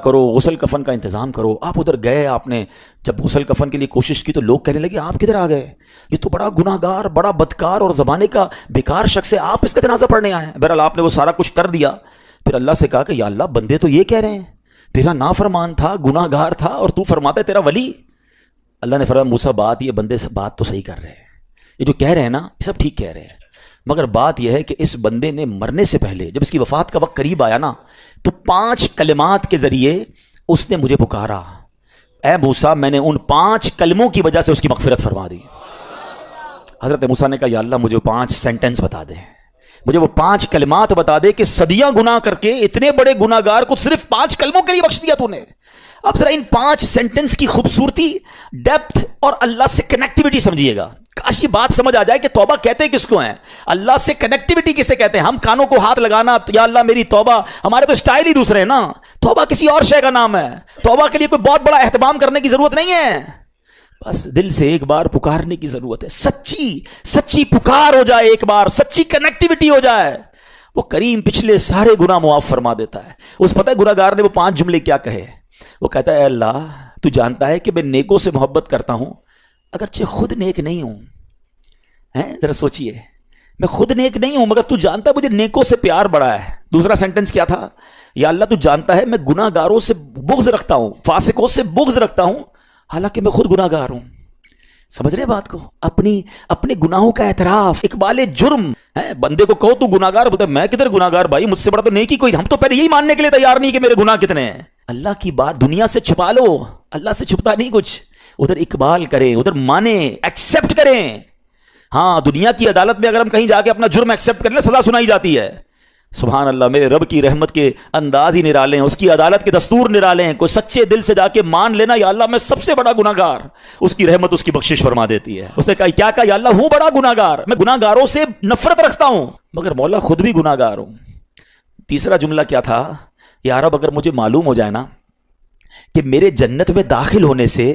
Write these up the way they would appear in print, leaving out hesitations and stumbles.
کرو، غسل کفن کا انتظام کرو. آپ ادھر گئے، آپ نے جب غسل کفن کے لیے کوشش کی تو لوگ کہنے لگے آپ کدھر آ گئے، یہ تو بڑا گناہ گار، بڑا بدکار اور زمانے کا بیکار شخص ہے، آپ اس کا جنازہ پڑھنے آئے ہیں. بہرحال آپ نے وہ سارا کچھ کر دیا. پھر اللہ سے کہا کہ یا اللہ بندے تو یہ کہہ رہے ہیں تیرا نافرمان تھا، گناہ گار تھا، اور تو فرماتا ہے تیرا ولی. اللہ نے فرمایا موسیٰ بات یہ بندے سے بات تو صحیح کر رہے ہیں، یہ جو کہہ رہے ہیں نا یہ سب ٹھیک کہہ رہے ہیں، مگر بات یہ ہے کہ اس بندے نے مرنے سے پہلے جب اس کی وفات کا وقت قریب آیا نا تو 5 کلمات کے ذریعے اس نے مجھے پکارا، اے موسیٰ میں نے ان 5 کلموں کی وجہ سے اس کی مغفرت فرما دی. حضرت موسیٰ نے کہا یا اللہ مجھے 5 سینٹنس بتا دے، مجھے وہ 5 کلمات بتا دے کہ صدیاں گناہ کر کے اتنے بڑے گناہ گار کو صرف 5 کلموں کے لیے بخش دیا تو نے. اب ذرا ان 5 سینٹنس کی خوبصورتی، ڈیپتھ اور اللہ سے کنیکٹیوٹی سمجھیے گا. کاش یہ بات سمجھ آ جائے کہ توبہ کہتے کس کو ہیں، اللہ سے کنیکٹیوٹی کسے کہتے ہیں. ہم کانوں کو ہاتھ لگانا یا اللہ میری توبہ، ہمارے تو اسٹائل ہی دوسرے ہیں نا. توبہ کسی اور شے کا نام ہے، توبہ کے لیے کوئی بہت بڑا اہتمام کرنے کی ضرورت نہیں ہے، بس دل سے ایک بار پکارنے کی ضرورت ہے. سچی پکار ہو جائے، ایک بار سچی کنیکٹیوٹی ہو جائے، وہ کریم پچھلے سارے گناہ معاف فرما دیتا ہے. اس پتہ ہے گناہ گار نے وہ 5 جملے کیا کہے؟ وہ کہتا ہے اے اللہ تو جانتا ہے کہ میں نیکوں سے محبت کرتا ہوں اگرچہ خود نیک نہیں ہوں. ذرا سوچئے، میں خود نیک نہیں ہوں مگر تو جانتا ہے مجھے نیکوں سے پیار بڑا ہے. دوسرا سینٹنس کیا تھا؟ یا اللہ تو جانتا ہے میں گناہ گاروں سے بغض رکھتا ہوں، فاسقوں سے بغض رکھتا ہوں حالانکہ میں خود گناہ گار ہوں. سمجھ رہے بات کو؟ اپنے گناہوں کا اعتراف، اقبال جرم ہے. بندے کو کہو تو گناہ گار، بولتا ہے میں کدھر گناہ گار بھائی، مجھ سے بڑا تو نیکی کوئی. ہم تو پہلے یہی ماننے کے لیے تیار نہیں کہ میرے گناہ کتنے ہیں. اللہ کی بات دنیا سے چھپا لو، اللہ سے چھپتا نہیں کچھ. ادھر اقبال کریں، ادھر مانیں، ایکسیپٹ کریں. ہاں دنیا کی عدالت میں اگر ہم کہیں جا کے اپنا جرم ایکسیپٹ کریں سزا سنائی جاتی ہے. سبحان اللہ، میرے رب کی رحمت کے انداز ہی نرالے ہیں، اس کی عدالت کے دستور نرالے ہیں. کوئی سچے دل سے جا کے مان لینا یا اللہ میں سب سے بڑا گناہ گار، اس کی رحمت اس کی بخشش فرما دیتی ہے. اس نے کہا کیا کہا؟ یا اللہ ہوں بڑا گناہ گار، میں گناہ گاروں سے نفرت رکھتا ہوں مگر مولا خود بھی گناہ گار ہوں. تیسرا جملہ کیا تھا؟ یا رب اگر مجھے معلوم ہو جائے نا کہ میرے جنت میں داخل ہونے سے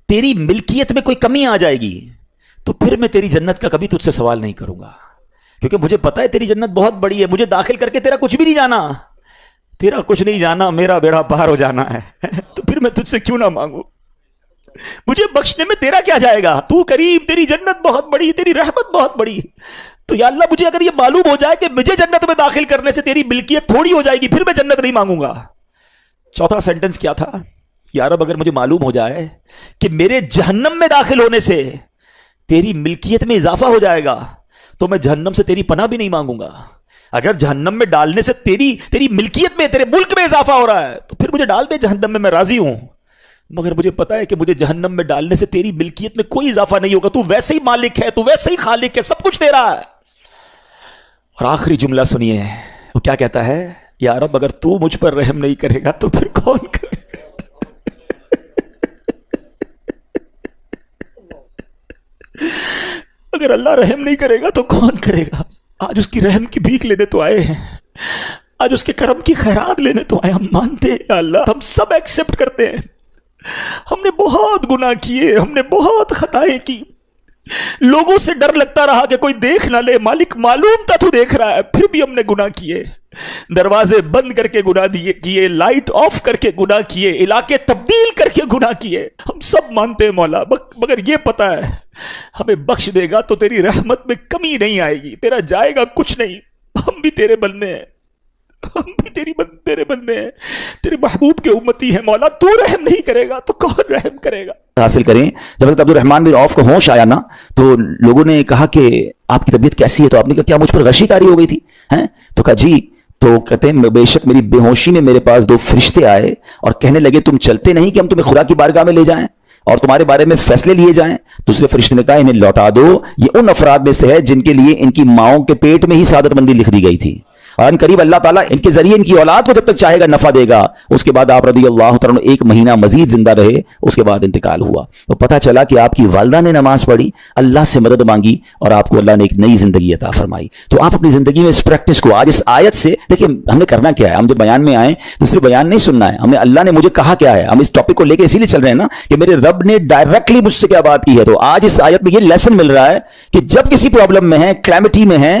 تیری ملکیت میں کوئی کمی آ جائے گی تو پھر میں تیری جنت کا کبھی تجھ سے سوال نہیں کروں گا، کیونکہ مجھے پتا ہے تیری جنت بہت بڑی ہے. مجھے داخل کر کے تیرا کچھ بھی نہیں جانا، تیرا کچھ نہیں جانا، میرا بیڑا پار ہو جانا ہے تو پھر میں تجھ سے کیوں نہ مانگوں؟ مجھے بخشنے میں تیرا کیا جائے گا؟ تو کریم، تیری جنت بہت بڑی، تیری رحمت بہت بڑی. تو یا اللہ مجھے اگر یہ معلوم ہو جائے کہ مجھے جنت میں داخل کرنے سے تیری ملکیت تھوڑی ہو جائے گی پھر میں جنت نہیں مانگوں گا. چوتھا سینٹنس کیا تھا؟ یا رب اگر مجھے معلوم ہو جائے کہ میرے جہنم میں داخل ہونے سے تیری ملکیت میں اضافہ ہو جائے گا تو میں جہنم سے تیری پناہ بھی نہیں مانگوں گا. اگر جہنم میں ڈالنے سے تیری ملکیت میں، تیرے ملک میں اضافہ ہو رہا ہے تو پھر مجھے ڈال دے جہنم میں راضی ہوں، مگر مجھے پتا ہے کہ مجھے جہنم میں ڈالنے سے تیری ملکیت میں کوئی اضافہ نہیں ہوگا. تو ویسے ہی مالک ہے، تو ویسے ہی خالق ہے، سب کچھ تیرا ہے. اور آخری جملہ سنیے، وہ کیا کہتا ہے؟ یا رب اگر تو مجھ پر رحم نہیں کرے گا تو پھر کون کرے گا؟ اگر اللہ رحم نہیں کرے گا تو کون کرے گا؟ آج اس کی رحم کی بھیک لینے تو آئے ہیں، آج اس کے کرم کی خیرات لینے تو آئے. ہم مانتے ہیں یا اللہ، ہم سب ایکسیپٹ کرتے ہیں، ہم نے بہت گناہ کیے، ہم نے بہت خطائیں کی، لوگوں سے ڈر لگتا رہا کہ کوئی دیکھ نہ لے. مالک معلوم تھا تو دیکھ رہا ہے، پھر بھی ہم نے گناہ کیے. دروازے بند کر کے گناہ کیے، لائٹ آف کر کے گناہ کیے، علاقے تبدیل کر کے گناہ کیے. ہم سب مانتے ہیں مولا، مگر یہ پتا ہے ہمیں بخش دے گا تو تیری رحمت میں کمی نہیں آئے گی، تیرا جائے گا کچھ نہیں. ہم بھی تیرے بندے ہیں، ہم بھی تیرے بندے ہیں، تیرے محبوب کے امتی ہیں مولا. تو رحم نہیں کرے گا تو کون رحم کرے گا؟ حاصل کریں. جب حضرت عبدالرحمن بن عوف کو ہوش آیا نا تو لوگوں نے کہا کہ آپ کی طبیعت کیسی ہے؟ تو آپ نے کہا کیا مجھ پر غشی طاری ہو گئی تھی؟ تو کہا جی. تو کہتے ہیں بے شک میری بے ہوشی میں میرے پاس 2 فرشتے آئے اور کہنے لگے تم چلتے نہیں کہ ہم تمہیں خدا کی بارگاہ میں لے جائیں اور تمہارے بارے میں فیصلے لیے جائیں. دوسرے فرشتے نے کہا انہیں لوٹا دو، یہ ان افراد میں سے ہے جن کے لیے ان کی ماؤں کے پیٹ میں ہی سعادت مندی لکھ دی گئی تھی، اور ان قریب اللہ تعالیٰ ان کے ذریعے ان کی اولاد کو جب تک چاہے گا نفع دے گا. اس کے بعد آپ رضی اللہ تعالیٰ 1 مہینہ مزید زندہ رہے، اس کے بعد انتقال ہوا. تو پتہ چلا کہ آپ کی والدہ نے نماز پڑھی، اللہ سے مدد مانگی اور آپ کو اللہ نے ایک نئی زندگی عطا فرمائی. تو آپ اپنی زندگی میں اس پریکٹس کو آج اس آیت سے دیکھیں. ہم نے کرنا کیا ہے؟ ہم جو بیان میں آئے تو صرف بیان نہیں سننا ہے، ہمیں اللہ نے مجھے کہا کیا ہے. ہم اس ٹاپک کو لے کے اسی لیے چل رہے ہیں نا کہ میرے رب نے ڈائریکٹلی مجھ سے کیا بات کی ہے. تو آج اس آیت میں یہ لیسن مل رہا ہے کہ جب کسی پرابلم میں ہے، کلیمٹی میں ہے،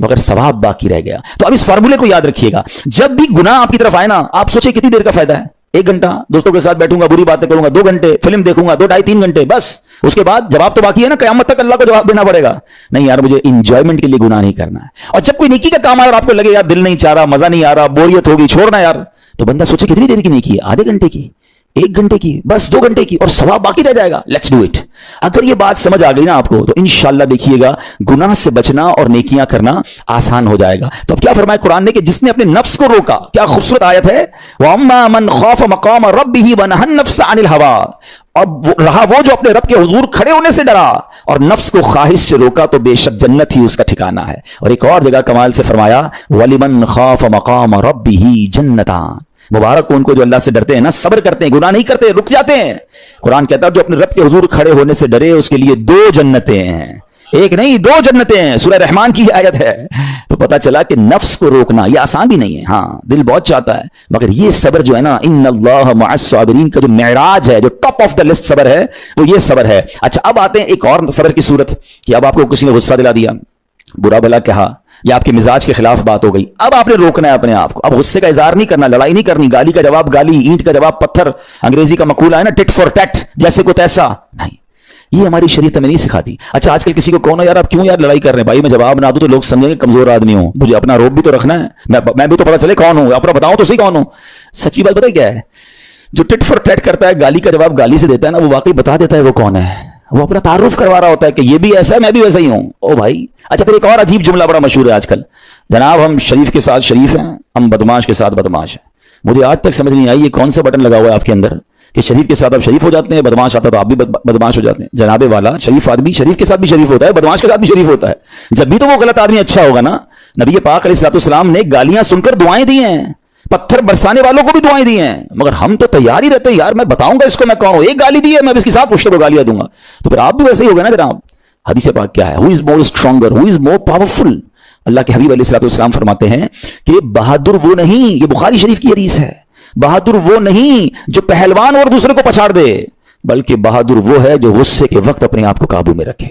مگر ثواب باقی رہ گیا. تو اب اس فارمولے کو یاد رکھیے گا, جب بھی گناہ آپ کی طرف آئے نا, آپ سوچیں کتنی دیر کا فائدہ ہے. 1 گھنٹہ دوستوں کے ساتھ بیٹھوں گا, بری باتیں کروں گا, 2 گھنٹے فلم دیکھوں گا, 2 ڈھائی 3 گھنٹے, بس اس کے بعد جواب تو باقی ہے نا, قیامت تک اللہ کو جواب دینا پڑے گا. نہیں یار, مجھے انجوائمنٹ کے لیے گناہ نہیں کرنا ہے. اور جب کوئی نیکی کا کام آ رہا آپ کو لگے یار دل نہیں چاہ رہا, مزہ نہیں آ رہا, بوریت ہوگی, چھوڑنا یار, تو بندہ سوچے کتنی دیر کی نیکی ہے, آدھے گھنٹے کی, 1 گھنٹے کی, بس 2 گھنٹے کی, اور ثواب باقی رہ جائے گا. Let's do it. اگر یہ بات سمجھ آ گئی نا آپ کو, تو انشاءاللہ دیکھیے گا گناہ سے بچنا اور نیکیاں کرنا آسان ہو جائے گا. تو اب کیا فرمایا قرآن نے کہ جس نے اپنے نفس کو روکا, کیا خوبصورت آیت ہے, وَأَمَّا مَنْ خَافَ مَقَامَ رَبِّهِ وَنَهَى النَّفْسَ عَنِ الْهَوَىٰ, اور رہا وہ جو اپنے رب کے حضور کھڑے ہونے سے ڈرا اور نفس کو خواہش سے روکا, تو بے شک جنت ہی اس کا ٹھکانہ ہے. اور ایک اور جگہ کمال سے فرمایا وَلِمَنْ خَافَ مَقَامَ رَبِّهِ جَنَّتَانِ, مبارک ان کو جو اللہ سے ڈرتے ہیں نا, صبر کرتے ہیں, گناہ نہیں کرتے, رک جاتے ہیں. قرآن کہتا ہے جو اپنے رب کے حضور کھڑے ہونے سے ڈرے اس کے لیے 2 جنتیں ہیں, 1 نہیں 2 جنتیں ہیں. سورہ رحمان کی آیت ہے. تو پتا چلا کہ نفس کو روکنا یہ آسان بھی نہیں ہے. ہاں دل بہت چاہتا ہے, مگر یہ صبر جو ہے نا, ان اللہ مع الصابرین کا جو معراج ہے, جو ٹاپ آف دا لسٹ صبر ہے, وہ یہ صبر ہے. اچھا اب آتے ہیں ایک اور صبر کی صورت, کہ اب آپ کو کسی نے غصہ دلا دیا, برا بھلا کہا, یا آپ کے مزاج کے خلاف بات ہو گئی, اب آپ نے روکنا ہے اپنے آپ کو. اب غصے کا اظہار نہیں کرنا, لڑائی نہیں کرنی, گالی کا جواب گالی, اینٹ کا جواب پتھر, انگریزی کا مقولہ ہے نا ٹٹ فور ٹیٹ, جیسے کو تیسا نہیں, یہ ہماری شریعت میں نہیں سکھاتی. اچھا آج کل کسی کو کہو یار آپ کیوں یار لڑائی کر رہے ہیں, بھائی میں جواب نہ دوں تو لوگ سمجھیں گے کمزور آدمی ہوں, مجھے اپنا روب بھی تو رکھنا ہے, میں بھی تو پتا چلے کون ہوں, اپنا بتاؤں تو صحیح کون ہوں. سچی بات پتہ کیا ہے, جو ٹٹ فور ٹیٹ کرتا ہے, گالی کا جواب گالی سے دیتا ہے نا, وہ واقعی بتا دیتا ہے وہ کون ہے. وہ اپنا تعارف کروا رہا ہوتا ہے کہ یہ بھی ایسا ہے, میں بھی ویسا ہی ہوں. او بھائی. اچھا پھر ایک اور عجیب جملہ بڑا مشہور ہے آج کل, جناب ہم شریف کے ساتھ شریف ہیں, ہم بدماش کے ساتھ بدماش ہیں. مجھے آج تک سمجھ نہیں آئی یہ کون سا بٹن لگا ہوا ہے آپ کے اندر کہ شریف کے ساتھ آپ شریف ہو جاتے ہیں, بدماش آتا تو آپ بھی بدماش ہو جاتے ہیں. جناب والا, شریف آدمی شریف کے ساتھ بھی شریف ہوتا ہے, بدماش کے ساتھ بھی شریف ہوتا ہے. جب بھی تو وہ غلط آدمی اچھا ہوگا نا. نبی پاک علیہ الصلوۃ والسلام نے گالیاں سن کر دعائیں دی ہیں, پتھر برسانے والوں کو بھی دعائیں دی ہیں, مگر ہم تو تیار ہی رہتے ہیں یار میں بتاؤں گا اس کو میں کون ہوں, ایک گالی دی ہے میں اس کے ساتھ پوچھتے کو گالیاں دوں گا. تو پھر آپ بھی ویسے ہی ہوگا نا جناب. حدیث پاک کیا ہے, ہو از مور اسٹرانگر, ہو از مور پاورفل. اللہ کے حبیب علیہ الصلوۃ والسلام فرماتے ہیں کہ بہادر وہ نہیں, یہ بخاری شریف کی حدیث ہے, بہادر وہ نہیں جو پہلوان اور دوسرے کو پچھاڑ دے, بلکہ بہادر وہ ہے جو غصے کے وقت اپنے آپ کو قابو میں رکھے.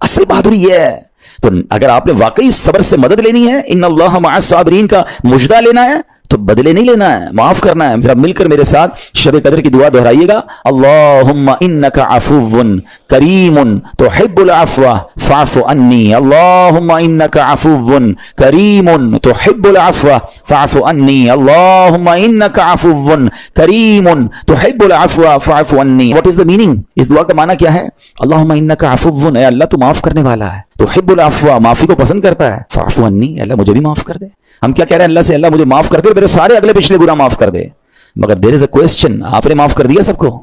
اصل بہادری یہ ہے. تو اگر آپ نے واقعی صبر سے مدد لینی ہے, ان اللہ مع الصابرین کا مجدہ لینا ہے, تو بدلے نہیں لینا ہے, معاف کرنا ہے. ذرا مل کر میرے ساتھ شب قدر کی دعا دہرائیے گا, اللہم انک عفو کریم تحب العفو فاعف عنی, اللہم انک عفو کریم تحب العفو فاعف عنی, اللہم انک عفو کریم تحب العفو فاعف عنی. What is the meaning? اس دعا کا معنی کیا ہے؟ اللہم انک عفو, اے اللہ تو معاف کرنے والا ہے, تحب العفو, معافی کو پسند کرتا ہے, فاعف عنی, اللہ مجھے بھی معاف کر دے. ہم کیا کہہ رہے ہیں اللہ سے, اللہ مجھے معاف کر دے, میرے سارے اگلے پچھلے گناہ معاف کر دے. مگر دیر از اے کوسچن, آپ نے معاف کر دیا سب کو؟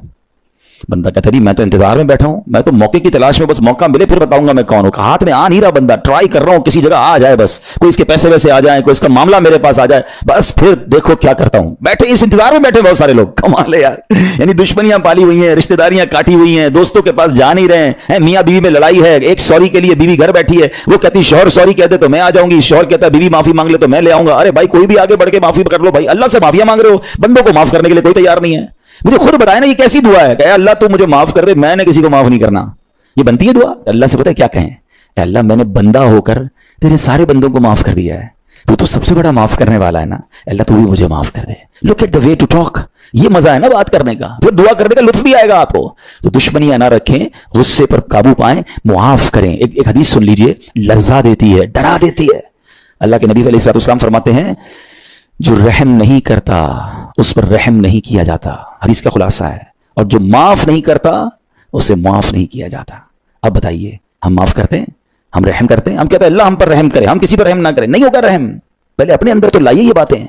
بندہ کہتا ہے میں تو انتظار میں بیٹھا ہوں, میں تو موقع کی تلاش میں, بس موقع ملے پھر بتاؤں گا میں کون ہوں. ہاتھ میں آ نہیں رہا بندہ, ٹرائی کر رہا ہوں کسی جگہ آ جائے, بس کوئی اس کے پیسے ویسے آ جائیں, کوئی اس کا معاملہ میرے پاس آ جائے, بس پھر دیکھو کیا کرتا ہوں. بیٹھے اس انتظار میں بیٹھے بہت سارے لوگ, کمال ہے یار. یعنی دشمنیاں پالی ہوئی ہیں, رشتہ داریاں کاٹی ہوئی ہیں, دوستوں کے پاس جا نہیں رہے ہیں, میاں بیوی میں لڑائی ہے, ایک سوری کے لیے بیوی گھر بیٹھی ہے, وہ کہتی شوہر سوری کہتے تو میں آ جاؤں گی, شوہر کہتا ہے بیوی معافی مانگ لے تو میں لے آؤں گا. ارے بھائی کوئی بھی آگے بڑھ کے معافی کر لو بھائی, اللہ سے معافیاں مانگ رہے ہو, بندوں کو معاف کرنے کے لیے کوئی تیار نہیں ہے. مجھے خود بتائے نا یہ کیسی دعا ہے کہ اے اللہ تو مجھے معاف کر دے, میں نے کسی کو معاف نہیں کرنا. یہ بنتی ہے دعا؟ اللہ سے پتہ ہے کیا کہیں, اے اللہ میں نے بندہ ہو کر تیرے سارے بندوں کو معاف کر دیا ہے, تو سب سے بڑا معاف کرنے والا ہے نا, اللہ تو بھی مجھے معاف کر دے. Look at the way to talk, یہ مزہ ہے نا بات کرنے کا, پھر دعا کرنے کا لطف بھی آئے گا آپ کو. تو دشمنیاں نہ رکھیں, غصے پر قابو پائیں, معاف کریں. ایک حدیث سن لیجئے, لرزا دیتی ہے, ڈرا دیتی ہے. اللہ کے نبی علیہ الصلوۃ والسلام فرماتے ہیں جو رحم نہیں کرتا اس پر رحم نہیں کیا جاتا. حدیث کا خلاصہ ہے. اور جو معاف نہیں کرتا اسے معاف نہیں کیا جاتا. اب بتائیے ہم معاف کرتے ہیں, ہم رحم کرتے ہیں؟ ہم کہتے ہیں اللہ ہم پر رحم کرے, ہم کسی پر رحم نہ کریں. نہیں ہوگا رحم, پہلے اپنے اندر تو لائیے یہ باتیں.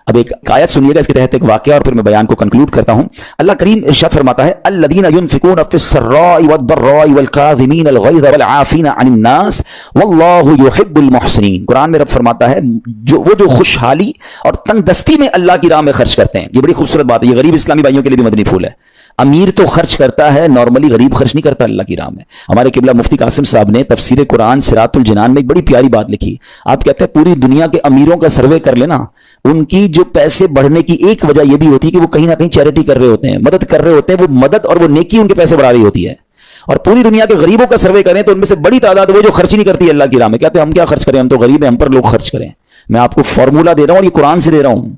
اب ایک آیت سنیے گا اس کے تحت ایک واقعہ, اور پھر میں بیان کو کنکلوڈ کرتا ہوں. اللہ کریم ارشاد فرماتا ہے الذین ينفقون فی السراء والضراء والکاظمین الغیظ والعافین عن الناس واللہ یحب المحسنین. قرآن میں رب فرماتا ہے وہ جو خوشحالی اور تنگ دستی میں اللہ کی راہ میں خرچ کرتے ہیں. یہ بڑی خوبصورت بات ہے, یہ غریب اسلامی بھائیوں کے لیے بھی مدنی پھول ہے. امیر تو خرچ کرتا ہے نارملی, غریب خرچ نہیں کرتا اللہ کی راہ میں. ہمارے قبلہ مفتی قاسم صاحب نے تفسیر قرآن صراط الجنان میں ایک بڑی پیاری بات لکھی. آپ کہتے ہیں پوری دنیا کے امیروں کا سروے کر لینا, ان کی جو پیسے بڑھنے کی ایک وجہ یہ بھی ہوتی ہے کہ وہ کہیں نہ کہیں چیریٹی کر رہے ہوتے ہیں, مدد کر رہے ہوتے ہیں. وہ مدد اور وہ نیکی ان کے پیسے بڑھا رہی ہوتی ہے. اور پوری دنیا کے غریبوں کا سروے کریں تو ان میں سے بڑی تعداد وہ جو خرچ نہیں کرتی اللہ کی راہ میں. کہتے ہیں ہم کیا خرچ کریں, ہم تو غریب ہیں, ہم پر لوگ خرچ کریں. میں آپ کو فارمولا دے رہا ہوں اور یہ قرآن سے دے رہا ہوں.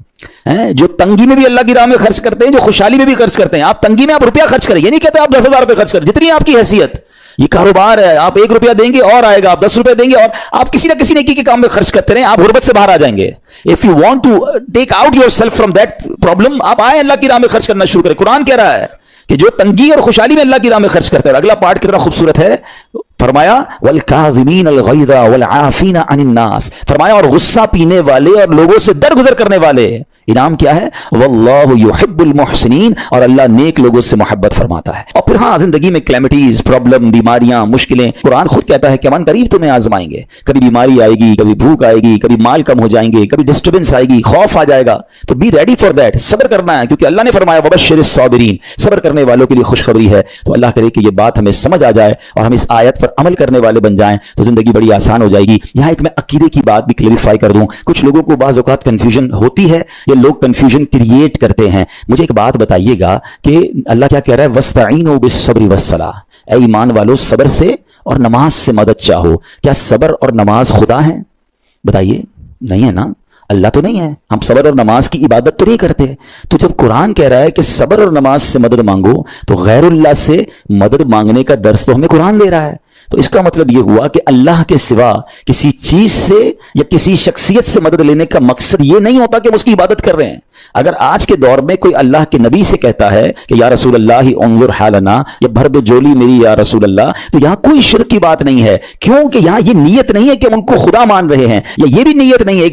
جو تنگی میں بھی اللہ کی راہ میں خرچ کرتے ہیں, جو خوشحالی میں بھی خرچ کرتے ہیں. آپ تنگی میں آپ روپیہ خرچ کریں, یہ نہیں کہتے آپ 10,000 روپے خرچ کریں, جتنی آپ کی حیثیت. یہ کاروبار ہے, آپ 1 روپیہ دیں گے اور آئے گا, آپ 10 روپے دیں گے اور آپ کسی نہ کسی نیکی کے کام میں خرچ کرتے رہیں, آپ غربت سے باہر آ جائیں گے. If you want to take out yourself from that problem, آپ آئے اللہ کی راہ میں خرچ کرنا شروع کریں. قرآن کہہ رہا ہے کہ جو تنگی اور خوشحالی میں اللہ کی راہ میں خرچ کرتا ہے. اگلا پارٹ کتنا خوبصورت ہے, فرمایا والکاظمین الغیظ والعافین عن الناس, فرمایا اور غصہ پینے والے اور لوگوں سے درگزر کرنے والے. انعام کیا ہے, واللہ یحب المحسنین, اور اللہ نیک لوگوں سے محبت فرماتا ہے. اور پھر ہاں زندگی میں کلیمٹیز, پرابلم, بیماریاں, مشکلیں, قرآن خود کہتا ہے کہ من قریب تمہیں آزمائیں گے. کبھی بیماری آئے گی, کبھی بھوک آئے گی, کبھی مال کم ہو جائیں گے, کبھی ڈسٹربنس آئے گی, خوف آ جائے گا. تو بی ریڈی فار دیٹ, صبر کرنا ہے, کیونکہ اللہ نے فرمایا وبشر الصابرین, صبر کرنے والوں کے لیے خوشخبری ہے. تو اللہ کرے کہ یہ بات ہمیں سمجھ آ جائے اور ہم اس آیت پر عمل کرنے والے بن جائیں تو زندگی بڑی آسان ہو جائے گی. یہاں ایک میں عقیدے کی بات بھی کلیریفائی کر دوں. کچھ لوگوں کو بعض اوقات کنفیوژن ہوتی ہے, یہ لوگ کنفیوژن کریٹ کرتے ہیں. مجھے ایک بات بتائیے گا کہ اللہ کیا کہہ رہا ہے, وَاسْتَعِينُوا بِالصَّبْرِ وَالصَّلَاةِ, اے ایمان والو صبر سے اور نماز سے مدد چاہو. کیا صبر اور نماز خدا ہیں؟ بتائیے, نہیں ہے نا, اللہ تو نہیں ہے. ہم صبر اور نماز کی عبادت تو نہیں کرتے. تو جب قرآن کہہ رہا ہے کہ صبر اور نماز سے مدد مانگو, تو غیر اللہ سے مدد مانگنے کا درس تو ہمیں قرآن دے رہا ہے. تو اس کا مطلب یہ ہوا کہ اللہ کے سوا کسی چیز سے یا کسی شخصیت سے مدد لینے کا مقصد یہ نہیں ہوتا کہ ہم اس کی عبادت کر رہے ہیں. اگر آج کے دور میں کوئی اللہ کے نبی سے کہتا ہے کہ یا رسول اللہ انظر حالنا, یا بھر دو جولی میری یا رسول اللہ, تو یہاں کوئی شرک کی بات نہیں ہے, کیونکہ یہاں یہ نیت نہیں ہے کہ ہم ان کو خدا مان رہے ہیں, یا یہ بھی نیت نہیں ہے.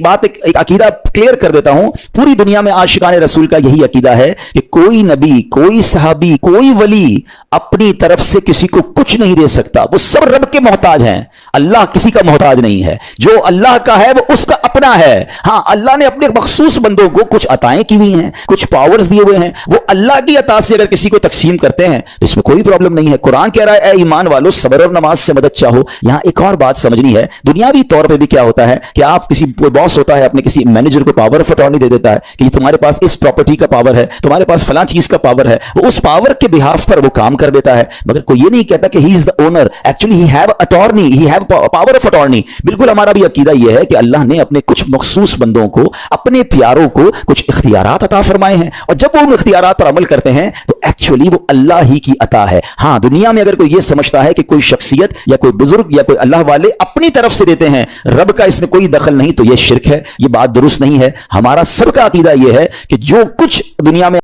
ایک عقیدہ کلیئر کر دیتا ہوں, پوری دنیا میں عاشقان رسول کا یہی عقیدہ ہے کہ کوئی نبی, کوئی صحابی, کوئی ولی اپنی طرف سے کسی کو کچھ نہیں دے سکتا. وہ سب رب کے محتاج ہیں, اللہ کسی کا محتاج نہیں ہے. جو اللہ کا ہے وہ اس کا اپنا ہے. ہاں اللہ نے اپنے مخصوص بندوں کو کچھ عطائیں کی ہوئی ہیں, کچھ پاورز دیے ہوئے ہیں, وہ اللہ کی عطا سے اگر کسی کو تقسیم کرتے ہیں تو اس میں کوئی پرابلم نہیں ہے. قرآن کہہ رہا ہے اے ایمان والو صبر اور نماز سے مدد چاہو. یہاں ایک اور بات سمجھنی ہے, دنیاوی طور پہ بھی کیا ہوتا ہے کہ آپ کسی باس ہوتا ہے اپنے کسی مینیجر کو پاور آف اٹارنی دے دیتا ہے کہ تمہارے پاس اس پراپرٹی کا پاور ہے, تمہارے پاس فلاں چیز کا پاور ہے, وہ اس پاور کے بہاف پر وہ کام کر دیتا ہے, مگر کوئی یہ نہیں کہتا کہ he is the owner, actually he have attorney, he have power of attorney. بالکل ہمارا بھی عقیدہ یہ ہے کہ اللہ نے اپنے کچھ مخصوص بندوں کو, اپنے پیاروں کو کچھ اختیارات عطا فرمائے ہیں, اور جب وہ ان اختیارات پر عمل کرتے ہیں تو ایکچولی وہ اللہ ہی کی عطا ہے. ہاں دنیا میں اگر کوئی یہ سمجھتا ہے کہ کوئی شخصیت یا کوئی بزرگ یا کوئی اللہ والے اپنی طرف سے دیتے ہیں, رب کا اس میں کوئی دخل نہیں, تو یہ شرک ہے, یہ بات درست نہیں ہے. ہمارا سب کا عقیدہ یہ ہے کہ جو کچھ دنیا میں